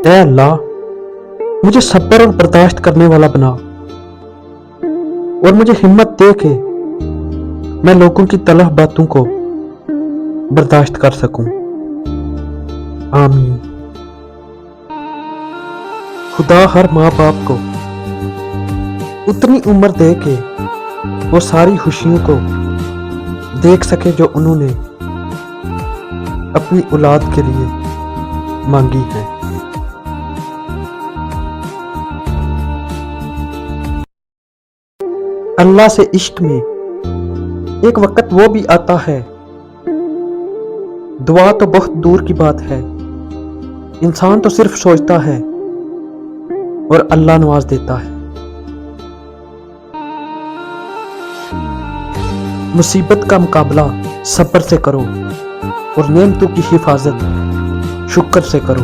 اے اللہ مجھے صبر اور برداشت کرنے والا بنا، اور مجھے ہمت دے کہ میں لوگوں کی تلخ باتوں کو برداشت کر سکوں۔ آمین۔ خدا ہر ماں باپ کو اتنی عمر دے کہ وہ ساری خوشیوں کو دیکھ سکے جو انہوں نے اپنی اولاد کے لیے مانگی ہے۔ اللہ سے عشق میں ایک وقت وہ بھی آتا ہے، دعا تو بہت دور کی بات ہے، انسان تو صرف سوچتا ہے اور اللہ نواز دیتا ہے۔ مصیبت کا مقابلہ صبر سے کرو اور نعمتوں کی حفاظت شکر سے کرو۔